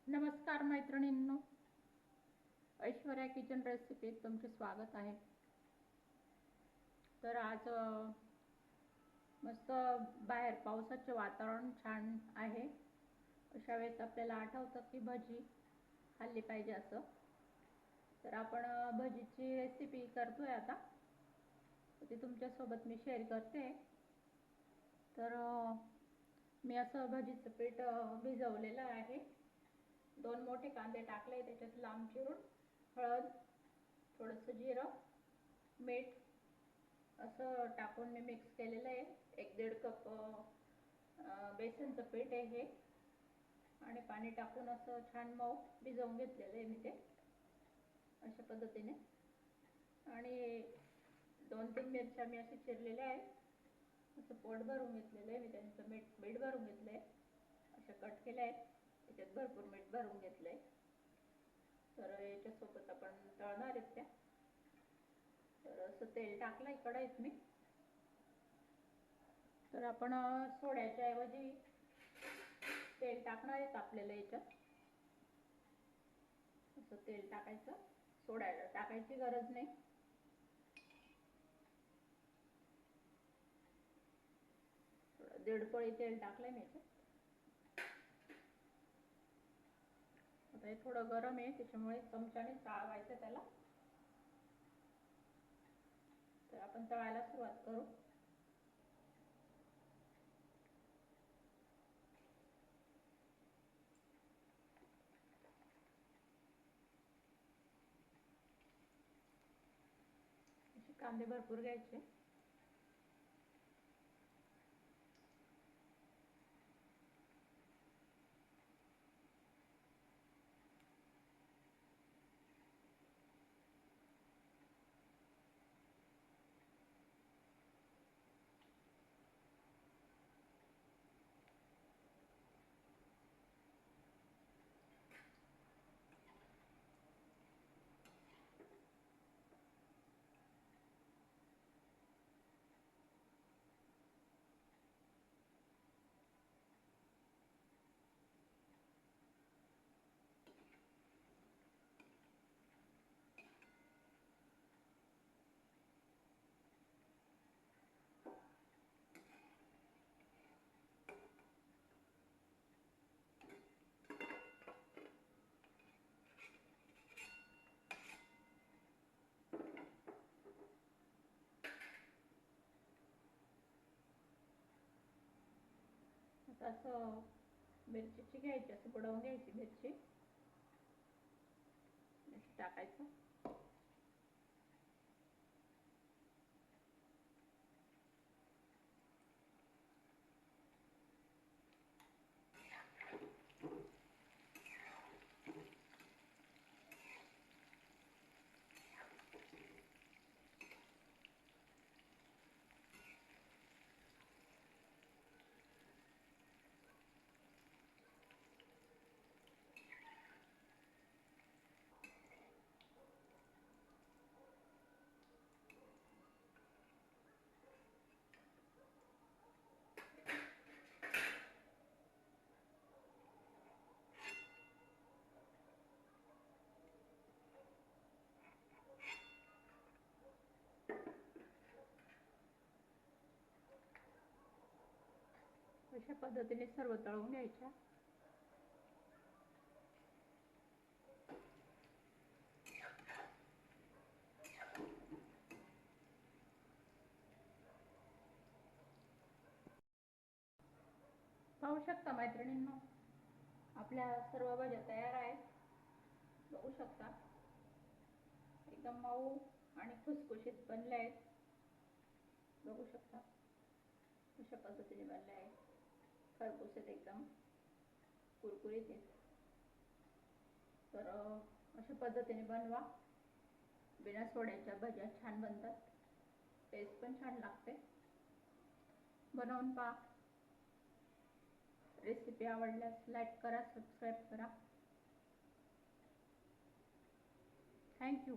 नमस्कार मैत्रिणींनो, ऐश्वर्या किचन रेसिपीत तुमचे स्वागत आहे। तर आज मस्त बाहेर पावसाचे वातावरण छान आहे। अशा वेळेस आपल्याला आठवतं की भजी खाल्ली पाहिजे असं। तर आपण भजीची रेसिपी करतोय आता, ती तुमच्यासोबत मी शेअर करते। तर मी असं भजीचं पीठ भिजवलेलं आहे। 2 मोठे कांदे टाकले, त्याच्यात लांब चिरून हळद, थोडंसं जिरं, मीठ असं टाकून मी मिक्स केलेलं आहे। 1-1.5 कप बेसनचं पीठ आहे हे, आणि पाणी टाकून असं छान मऊ भिजवून घेतलेलं आहे मी ते अशा पद्धतीने। आणि 2-3 मिरच्या मी असे चिरलेल्या आहेत, असं पोट भरून घेतलेलं आहे मी, त्यांचं मीठ भरून घेतलं आहे, अशा कट केल्या आहेत, त्याच्यात भरपूर मीठ भरून घेतलं आहे। तर याच्यासोबत आपण तळणार आहेत त्या। तर असं तेल टाकलं आहे कढईत मी। तर आपण सोड्याच्या ऐवजी तेल टाकणार आहेत आपल्याला याच्यात। असं तेल टाकायचं, सोडा टाकायची गरज नाही। थोडं 1.5 पळी तेल टाकलंय मी याच्यात। आता हे थोडं गरम आहे, त्याच्यामुळे चमच्याने चाळवायचं त्याला। तर आपण तळायला सुरुवात करू। कांदे भरपूर घ्यायचे। आता असं मिरचीची घ्यायची, असं बुडवून घ्यायची मिरची, टाकायचं। अशा पद्धतीने सर्व तळून घ्यायच्या। पाहू शकता मैत्रिणींनो, आपल्या सर्व भाज्या तयार आहेत। बघू शकता, एकदम मऊ आणि खुसखुशीत बनले आहेत। बघू शकता अशा पद्धतीने बनले आहेत, खरपूस एकदम कुरकुरीत आहेत। तर अशा पद्धतीने बनवा, बिना सोड्याच्या भज्या छान बनतात, टेस्ट पण छान लागते। बनवून पहा। रेसिपी आवडल्यास लाईक करा, सबस्क्राईब करा। थँक्यू।